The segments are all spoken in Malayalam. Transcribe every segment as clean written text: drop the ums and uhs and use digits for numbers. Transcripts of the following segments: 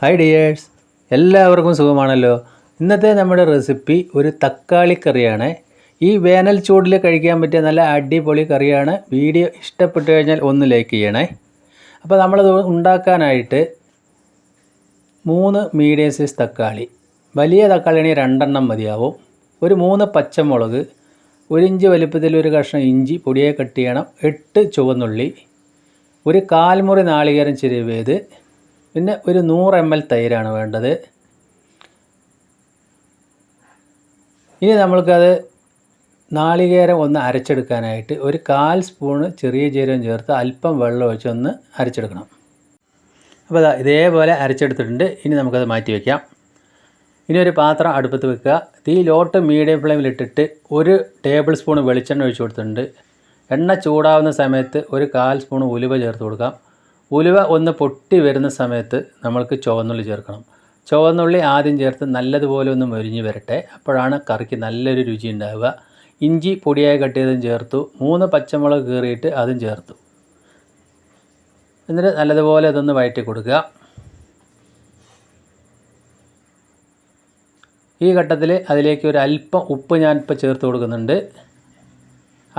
ഹായ് ഡിയേഴ്സ്, എല്ലാവർക്കും സുഖമാണല്ലോ. ഇന്നത്തെ നമ്മുടെ റെസിപ്പി ഒരു തക്കാളി കറിയാണ്. ഈ വേനൽ ചൂടിൽ കഴിക്കാൻ പറ്റിയ നല്ല അടിപൊളി കറിയാണ്. വീഡിയോ ഇഷ്ടപ്പെട്ടു കഴിഞ്ഞാൽ ഒന്ന് ലൈക്ക് ചെയ്യണേ. അപ്പോൾ നമ്മളത് ഉണ്ടാക്കാനായിട്ട് 3 മീഡിയം സൈസ് തക്കാളി, വലിയ തക്കാളിയാണെങ്കിൽ 2 മതിയാവും. ഒരു 3 പച്ചമുളക്, 1 ഇഞ്ച് വലിപ്പത്തിൽ ഒരു കഷ്ണം ഇഞ്ചി പൊടിയെ കട്ട് ചെയ്യണം. 8 ചുവന്നുള്ളി, ഒരു 1/4 മുറി നാളികേരം ചിരവിയത്, പിന്നെ ഒരു 100 ml തൈരാണ് വേണ്ടത്. ഇനി നമ്മൾക്കത് നാളികേരം ഒന്ന് അരച്ചെടുക്കാനായിട്ട് ഒരു 1/4 സ്പൂണ് ചെറിയ ജീരകം ചേർത്ത് അല്പം വെള്ളം ഒഴിച്ചൊന്ന് അരച്ചെടുക്കണം. അപ്പോൾ ഇതേപോലെ അരച്ചെടുത്തിട്ടുണ്ട്. ഇനി നമുക്കത് മാറ്റി വയ്ക്കാം. ഇനി ഒരു പാത്രം അടുപ്പത്ത് വെക്കുക. തീ ലോട്ട് മീഡിയം ഫ്ലെയിമിലിട്ടിട്ട് 1 ടേബിൾ സ്പൂൺ വെളിച്ചെണ്ണ ഒഴിച്ച് കൊടുത്തിട്ടുണ്ട്. എണ്ണ ചൂടാവുന്ന സമയത്ത് ഒരു 1/4 സ്പൂൺ ഉലുവ ചേർത്ത് കൊടുക്കാം. ഉലുവ ഒന്ന് പൊട്ടി വരുന്ന സമയത്ത് നമ്മൾക്ക് ചുവന്നുള്ളി ചേർക്കണം. ചുവന്നുള്ളി ആദ്യം ചേർത്ത് നല്ലതുപോലെ ഒന്ന് മൊരിഞ്ഞ് വരട്ടെ. അപ്പോഴാണ് കറിക്ക് നല്ലൊരു രുചി ഉണ്ടാവുക. ഇഞ്ചി പൊടിയായി കട്ട് ചെയ്തതും ചേർത്തു. 3 പച്ചമുളക് കീറിയിട്ട് അതും ചേർത്തു. എന്നിട്ട് നല്ലതുപോലെ അതൊന്ന് വഴറ്റി കൊടുക്കുക. ഈ ഘട്ടത്തിൽ അതിലേക്ക് ഒരു അല്പം ഉപ്പ് ഞാനിപ്പോൾ ചേർത്ത് കൊടുക്കുന്നുണ്ട്.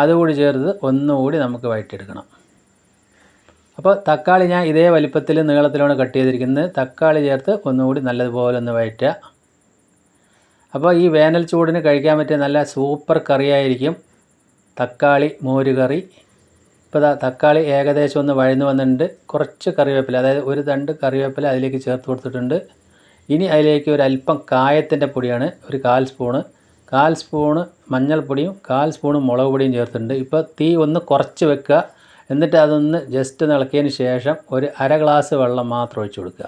അതുകൂടി ചേർത്ത് ഒന്നുകൂടി നമുക്ക് വഴറ്റിയെടുക്കണം. അപ്പോൾ തക്കാളി ഞാൻ ഇതേ വലിപ്പത്തിൽ നീളത്തിലാണ് കട്ട് ചെയ്തിരിക്കുന്നത്. തക്കാളി ചേർത്ത് ഒന്നുകൂടി നല്ലതുപോലെ ഒന്ന് വഴറ്റുക. അപ്പോൾ ഈ വേനൽ ചൂടിന് കഴിക്കാൻ പറ്റിയ നല്ല സൂപ്പർ കറിയായിരിക്കും തക്കാളി മോര് കറി. ഇപ്പോൾ തക്കാളി ഏകദേശം ഒന്ന് വഴന്നു വന്നിട്ടുണ്ട്. കുറച്ച് കറിവേപ്പില, അതായത് ഒരു തണ്ട് കറിവേപ്പില അതിലേക്ക് ചേർത്ത് കൊടുത്തിട്ടുണ്ട്. ഇനി അതിലേക്ക് ഒരു അല്പം കായത്തിൻ്റെ പൊടിയാണ്, ഒരു 1/4 സ്പൂണ്, 1/4 സ്പൂണ് മഞ്ഞൾപ്പൊടിയും 1/4 സ്പൂണ് മുളക് പൊടിയും ചേർത്തിട്ടുണ്ട്. ഇപ്പോൾ തീ ഒന്ന് കുറച്ച് വെക്കുക. എന്നിട്ട് അതൊന്ന് ജസ്റ്റ് ഇളക്കിയതിന് ശേഷം ഒരു 1/2 ഗ്ലാസ് വെള്ളം മാത്രം ഒഴിച്ച് കൊടുക്കുക.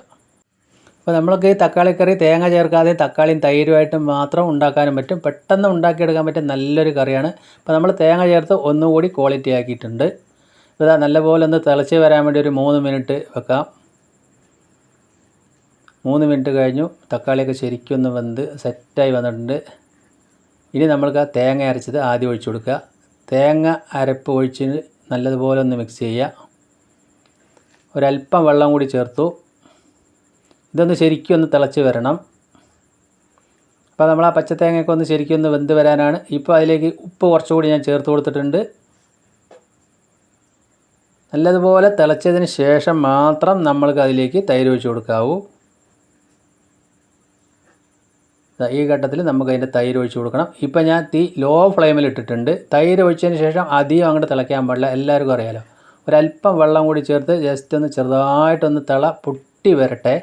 അപ്പോൾ നമ്മൾക്ക് ഈ തക്കാളിക്കറി തേങ്ങ ചേർക്കാതെ തക്കാളിയും തൈരുമായിട്ട് മാത്രം ഉണ്ടാക്കാനും പറ്റും. പെട്ടെന്ന് ഉണ്ടാക്കിയെടുക്കാൻ പറ്റിയ നല്ലൊരു കറിയാണ്. അപ്പോൾ നമ്മൾ തേങ്ങ ചേർത്ത് ഒന്നുകൂടി ക്വാളിറ്റി ആക്കിയിട്ടുണ്ട്. ഇപ്പോൾ നല്ലപോലെ ഒന്ന് തിളച്ച് വരാൻ വേണ്ടി ഒരു 3 മിനിറ്റ് വെക്കാം. 3 മിനിറ്റ് കഴിഞ്ഞു. തക്കാളിയൊക്കെ ശരിക്കും ഒന്ന് വെന്ത് സെറ്റായി വന്നിട്ടുണ്ട്. ഇനി നമ്മൾക്ക് ആ തേങ്ങ അരച്ചത് ആദ്യം ഒഴിച്ചു കൊടുക്കുക. തേങ്ങ അരപ്പ് ഒഴിച്ച് നല്ലതുപോലെ ഒന്ന് മിക്സ് ചെയ്യുക. ഒരല്പം വെള്ളം കൂടി ചേർത്തു. ഇതൊന്ന് ശരിക്കും ഒന്ന് തിളച്ച് വരണം. അപ്പോൾ നമ്മൾ ആ പച്ചത്തേങ്ങയൊക്കെ ഒന്ന് ശരിക്കും ഒന്ന് വെന്ത് വരാനാണ്. ഇപ്പോൾ അതിലേക്ക് ഉപ്പ് കുറച്ചുകൂടി ഞാൻ ചേർത്ത് കൊടുത്തിട്ടുണ്ട്. നല്ലതുപോലെ തിളച്ചതിന് ശേഷം മാത്രം നമ്മൾക്ക് അതിലേക്ക് തൈര് ഒഴിച്ച് കൊടുക്കാവൂ. ഈ ഘട്ടത്തിൽ നമുക്ക് അതിൻ്റെ തൈര് ഒഴിച്ച് കൊടുക്കണം. ഇപ്പം ഞാൻ തീ ലോ ഫ്ലെയിമിൽ ഇട്ടിട്ടുണ്ട്. തൈര് ഒഴിച്ചതിന് ശേഷം അധികം അങ്ങോട്ട് തിളയ്ക്കാൻ പാടില്ല, എല്ലാവർക്കും അറിയാലോ. ഒരല്പം വെള്ളം കൂടി ചേർത്ത് ജസ്റ്റ് ഒന്ന് ചെറുതായിട്ടൊന്ന് തിള പൊട്ടി വരട്ടെ.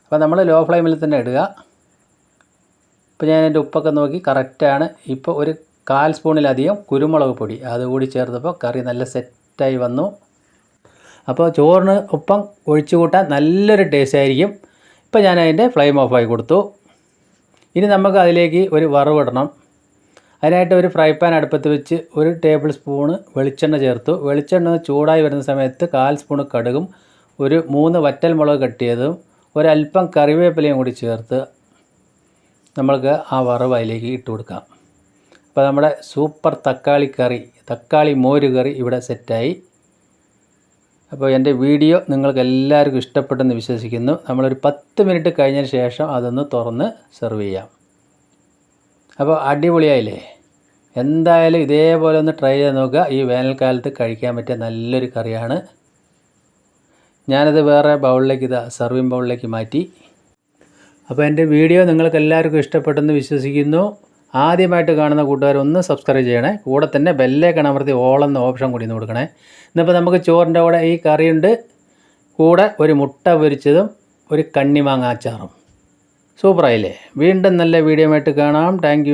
അപ്പോൾ നമ്മൾ ലോ ഫ്ലെയിമിൽ തന്നെ ഇടുക. ഇപ്പോൾ ഞാൻ എൻ്റെ ഉപ്പൊക്കെ നോക്കി കറക്റ്റാണ്. ഇപ്പോൾ ഒരു 1/4 സ്പൂണിലധികം കുരുമുളക് പൊടി അതുകൂടി ചേർത്തപ്പോൾ കറി നല്ല സെറ്റായി വന്നു. അപ്പോൾ ചോറിന് ഒപ്പം ഒഴിച്ചു കൂട്ടാൻ നല്ലൊരു ടേസ്റ്റ് ആയിരിക്കും. ഇപ്പോൾ ഞാൻ അതിൻ്റെ ഫ്ലെയിം ഓഫായി കൊടുത്തു. ഇനി നമുക്ക് അതിലേക്ക് ഒരു വറവിടണം. അതിനായിട്ട് ഒരു ഫ്രൈ പാൻ അടുപ്പത്ത് വെച്ച് 1 ടേബിൾ സ്പൂണ് വെളിച്ചെണ്ണ ചേർത്തു. വെളിച്ചെണ്ണ ചൂടായി വരുന്ന സമയത്ത് 1/4 സ്പൂണ് കടുകും, ഒരു 3 വറ്റൽ മുളക് കട്ട് ചെയ്തതും, ഒരല്പം കറിവേപ്പിലയും കൂടി ചേർത്ത് നമ്മൾക്ക് ആ വറവ് അതിലേക്ക് ഇട്ട് കൊടുക്കാം. അപ്പോൾ നമ്മുടെ സൂപ്പർ തക്കാളി കറി, തക്കാളി മോര് കറി ഇവിടെ സെറ്റായി. അപ്പോൾ എൻ്റെ വീഡിയോ നിങ്ങൾക്ക് എല്ലാവർക്കും ഇഷ്ടപ്പെട്ടെന്ന് വിശ്വസിക്കുന്നു. നമ്മളൊരു 10 മിനിറ്റ് കഴിഞ്ഞതിന് ശേഷം അതൊന്ന് തുറന്ന് സെർവ് ചെയ്യാം. അപ്പോൾ അടിപൊളിയായില്ലേ? എന്തായാലും ഇതേപോലെ ഒന്ന് ട്രൈ ചെയ്ത് നോക്കുക. ഈ വേനൽക്കാലത്ത് കഴിക്കാൻ പറ്റിയ നല്ലൊരു കറിയാണ്. ഞാനത് വേറെ ബൗളിലേക്ക്, സെർവിങ് ബൗളിലേക്ക് മാറ്റി. അപ്പോൾ എൻ്റെ വീഡിയോ നിങ്ങൾക്ക് എല്ലാവർക്കും ഇഷ്ടപ്പെട്ടെന്ന് വിശ്വസിക്കുന്നു. ആദ്യമായിട്ട് കാണുന്ന കൂട്ടുകാർ ഒന്ന് സബ്സ്ക്രൈബ് ചെയ്യണേ. കൂടെ തന്നെ ബെല്ലേക്ക് അമർത്തി ഓൾ എന്ന ഓപ്ഷൻ കൂടി കൊടുക്കണേ. ഇന്നിപ്പോൾ നമുക്ക് ചോറിൻ്റെ കൂടെ ഈ കറിയുണ്ട്, കൂടെ ഒരു മുട്ട പൊരിച്ചതും ഒരു കണ്ണിമാങ്ങ അച്ചാറും. സൂപ്പറായില്ലേ? വീണ്ടും നല്ല വീഡിയോ ആയിട്ട് കാണാം. താങ്ക്